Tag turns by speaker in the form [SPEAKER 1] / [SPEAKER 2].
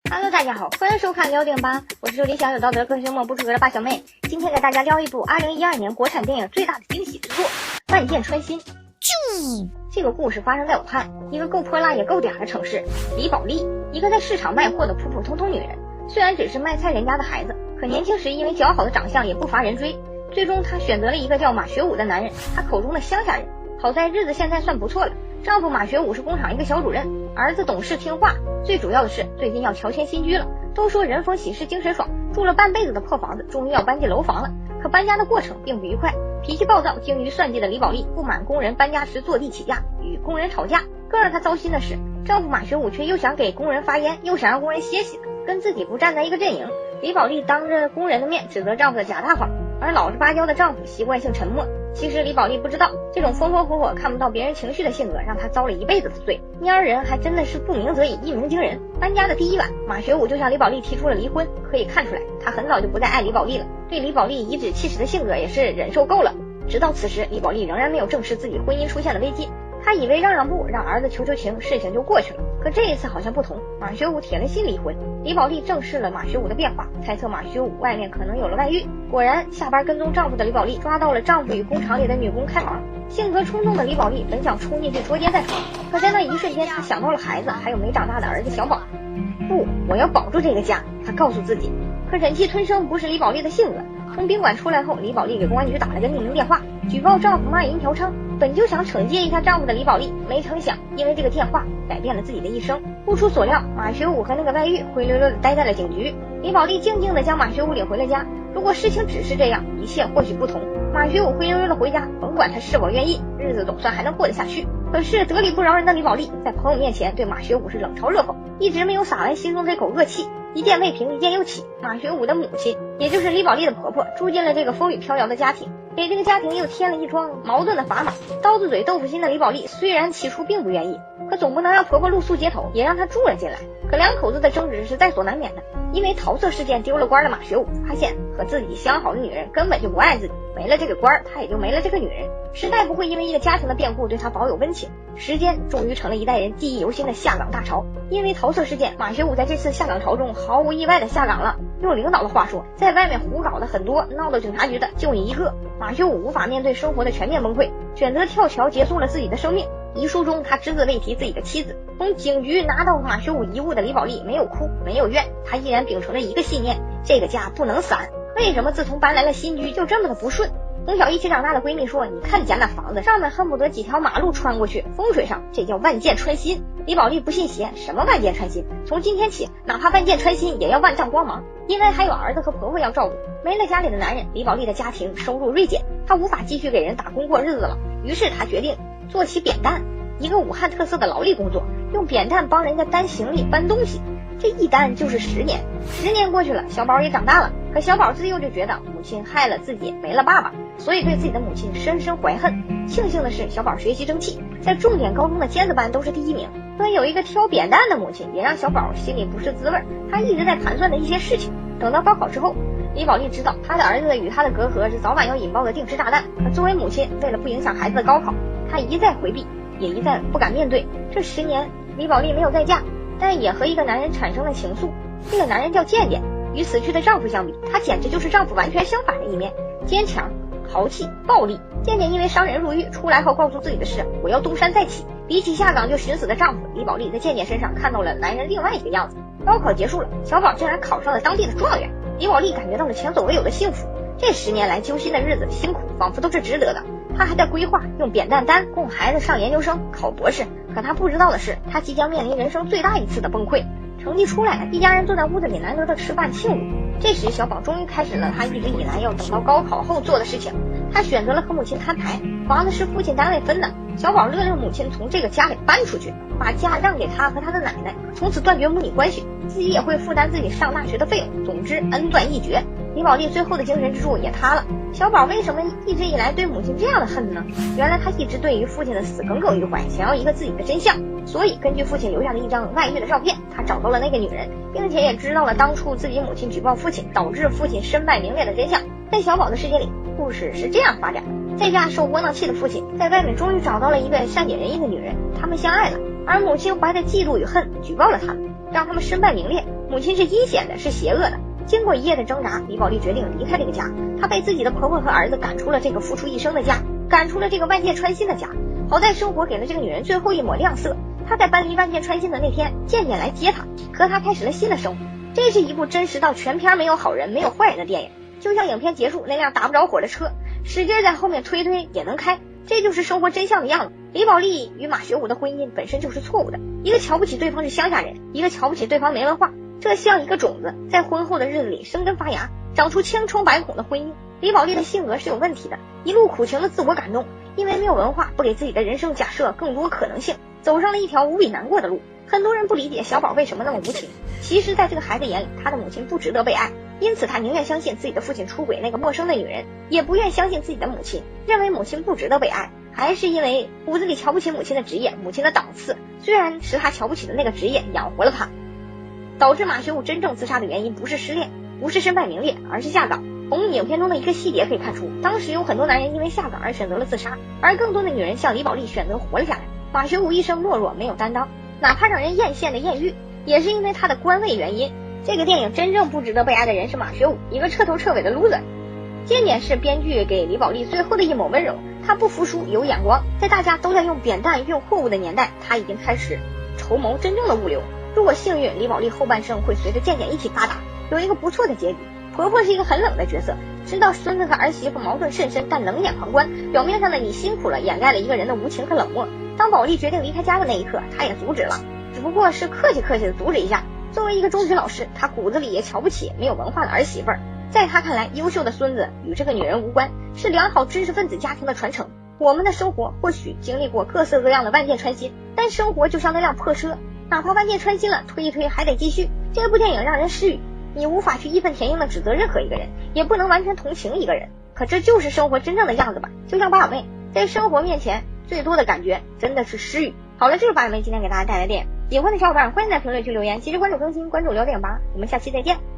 [SPEAKER 1] Hello， 大家好，欢迎收看聊电吧，我是理想有道德、个性默不出格的八小妹。今天给大家聊一部2012年国产电影最大的惊喜之作《万箭穿心》。这个故事发生在武汉，一个够泼辣也够嗲的城市。李宝莉，一个在市场卖货的普普通通女人，虽然只是卖菜人家的孩子，可年轻时因为姣好的长相也不乏人追。最终她选择了一个叫马学武的男人，他口中的乡下人。好在日子现在算不错了，丈夫马学武是工厂一个小主任，儿子懂事听话，最主要的是最近要乔迁新居了。都说人逢喜事精神爽，住了半辈子的破房子终于要搬进楼房了，可搬家的过程并不愉快。脾气暴躁、精于算计的李宝莉不满工人搬家时坐地起价，与工人吵架。更让她糟心的是，丈夫马学武却又想给工人发烟，又想让工人歇息，跟自己不站在一个阵营。李宝莉当着工人的面指责丈夫的假大方，而老实巴交的丈夫习惯性沉默。其实李宝莉不知道，这种风风火火看不到别人情绪的性格让她遭了一辈子的罪。蔫人还真的是不鸣则已，一鸣惊人。搬家的第一晚，马学武就向李宝莉提出了离婚，可以看出来他很早就不再爱李宝莉了，对李宝莉颐指气使的性格也是忍受够了。直到此时，李宝莉仍然没有正视自己婚姻出现了危机。她以为让让步，让儿子求求情，事情就过去了。可这一次好像不同，马学武铁了心离婚。李宝莉正视了马学武的变化，猜测马学武外面可能有了外遇。果然，下班跟踪丈夫的李宝莉抓到了丈夫与工厂里的女工开房。性格冲动的李宝莉本想冲进去捉奸在床，可在那一瞬间，她想到了孩子，还有没长大的儿子小宝。不，我要保住这个家，她告诉自己。可忍气吞声不是李宝莉的性格。从宾馆出来后，李宝莉给公安局打了个匿名电话，举报丈夫卖淫嫖娼。本就想惩戒一下丈夫的李宝莉，没成想因为这个电话改变了自己的一生。不出所料，马学武和那个外遇灰溜溜的待在了警局。李宝莉静静的将马学武领回了家。如果事情只是这样，一切或许不同。马学武灰溜溜的回家，甭管他是否愿意，日子总算还能过得下去。可是得理不饶人的李宝莉在朋友面前对马学武是冷嘲热讽，一直没有撒完心中这口恶气。一剑未平一剑又起，马学武的母亲，也就是李宝莉的婆婆，住进了这个风雨飘摇的家庭，给这个家庭又添了一桩矛盾的砝码。刀子嘴豆腐心的李宝莉虽然起初并不愿意，可总不能让婆婆露宿街头，也让她住了进来。可两口子的争执是在所难免的。因为桃色事件丢了官的马学武发现和自己相好的女人根本就不爱自己，没了这个官，他也就没了这个女人，时代不会因为一个家庭的变故对他保有温情。时间终于成了一代人记忆犹新的下岗大潮。因为桃色事件，马学武在这次下岗潮中毫无意外的下岗了。用领导的话说，在外面胡搞的很多，闹到警察局的就你一个。马学武无法面对生活的全面崩溃，选择跳桥结束了自己的生命。遗书中他只字未提自己的妻子。从警局拿到马学武遗物的李宝莉没有哭没有怨，她依然秉承着一个信念，这个家不能散。为什么自从搬来了新居就这么的不顺？从小一起长大的闺蜜说，你看家那房子上面恨不得几条马路穿过去，风水上这叫万箭穿心。李宝莉不信邪，什么万箭穿心，从今天起哪怕万箭穿心也要万丈光芒。因为还有儿子和婆婆要照顾，没了家里的男人，李宝莉的家庭收入锐减，她无法继续给人打工过日子了。于是她决定做起扁担，一个武汉特色的劳力工作，用扁担帮人家担行李搬东西。这一担就是10年。10年过去了，小宝也长大了，可小宝自幼就觉得母亲害了自己，没了爸爸，所以对自己的母亲深深怀恨。庆幸的是，小宝学习争气，在重点高中的尖子班都是第1名。所以有一个挑扁担的母亲，也让小宝心里不是滋味。他一直在盘算的一些事情。等到高考之后，李宝莉知道他的儿子与他的隔阂是早晚要引爆的定时炸弹。可作为母亲，为了不影响孩子的高考，她一再回避，也一再不敢面对。这10年，李宝莉没有再嫁，但也和一个男人产生了情愫。这个男人叫健健，与死去的丈夫相比，他简直就是丈夫完全相反的一面，坚强、豪气、暴力。健健因为伤人入狱，出来后告诉自己的是，我要东山再起。比起下岗就寻死的丈夫，李宝莉在健健身上看到了男人另外一个样子。高考结束了，小宝竟然考上了当地的状元，李宝莉感觉到了前所未有的幸福。这10年来揪心的日子，辛苦仿佛都是值得的。她还在规划用扁担担供孩子上研究生、考博士，可她不知道的是，她即将面临人生最大一次的崩溃。成绩出来了，一家人坐在屋子里难得的吃饭庆祝。这时小宝终于开始了他一直以来要等到高考后做的事情，他选择了和母亲摊牌，房子是父亲单位分的，小宝勒令母亲从这个家里搬出去，把家让给他和他的奶奶，从此断绝母女关系，自己也会负担自己上大学的费用，总之恩断义绝。李宝莉最后的精神支柱也塌了。小宝为什么一直以来对母亲这样的恨呢？原来他一直对于父亲的死耿耿于怀，想要一个自己的真相。所以根据父亲留下的一张外遇的照片，他找到了那个女人，并且也知道了当初自己母亲举报父亲导致父亲身败名裂的真相。在小宝的世界里，故事是这样发展：在家受窝囊气的父亲，在外面终于找到了一个善解人意的女人，他们相爱了。而母亲怀着嫉妒与恨举报了他们，让他们身败名裂。母亲是阴险的，是邪恶的。经过一夜的挣扎，李宝莉决定离开这个家。她被自己的婆婆和儿子赶出了这个付出一生的家，赶出了这个万箭穿心的家。好在生活给了这个女人最后一抹亮色，她在搬离万箭穿心的那天，渐渐来接她，和她开始了新的生活。这是一部真实到全片没有好人没有坏人的电影，就像影片结束那辆打不着火的车，使劲在后面推也能开，这就是生活真相的样子。李宝莉与马学武的婚姻本身就是错误的，一个瞧不起对方是乡下人，一个瞧不起对方没文化，这像一个种子，在婚后的日子里生根发芽，长出千疮百孔的婚姻。李宝莉的性格是有问题的，一路苦情的自我感动，因为没有文化，不给自己的人生假设更多可能性，走上了一条无比难过的路。很多人不理解小宝为什么那么无情，其实在这个孩子眼里，他的母亲不值得被爱，因此他宁愿相信自己的父亲出轨那个陌生的女人，也不愿相信自己的母亲，认为母亲不值得被爱，还是因为骨子里瞧不起母亲的职业，母亲的档次，虽然是他瞧不起的那个职业养活了他。导致马学武真正自杀的原因不是失恋，不是身败名裂，而是下岗。从影片中的一个细节可以看出，当时有很多男人因为下岗而选择了自杀，而更多的女人像李宝莉选择活了下来。马学武一生懦弱没有担当，哪怕让人艳羡的艳遇，也是因为他的官位原因。这个电影真正不值得被爱的人是马学武，一个彻头彻尾的 loser。这点是编剧给李宝莉最后的一抹温柔，他不服输，有眼光，在大家都在用扁担运货物的年代，他已经开始筹谋真正的物流。如果幸运，李宝莉后半生会随着渐渐一起发达，有一个不错的结局。婆婆是一个很冷的角色，知道孙子和儿媳妇矛盾甚深，但冷眼旁观，表面上的你辛苦了掩盖了一个人的无情和冷漠。当宝莉决定离开家的那一刻，她也阻止了，只不过是客气的阻止一下。作为一个中学老师，她骨子里也瞧不起没有文化的儿媳妇儿。在她看来，优秀的孙子与这个女人无关，是良好知识分子家庭的传承。我们的生活或许经历过各色各样的万箭穿心，但生活就像那辆破车，哪怕万箭穿心了，推一推还得继续。这部电影让人失语，你无法去义愤填膺的指责任何一个人，也不能完全同情一个人，可这就是生活真正的样子吧。就像八小妹，在生活面前最多的感觉真的是失语。好了，这是八小妹今天给大家带来的电影，喜欢的小伙伴欢迎在评论区留言，及时关注更新，关注聊电影吧，我们下期再见。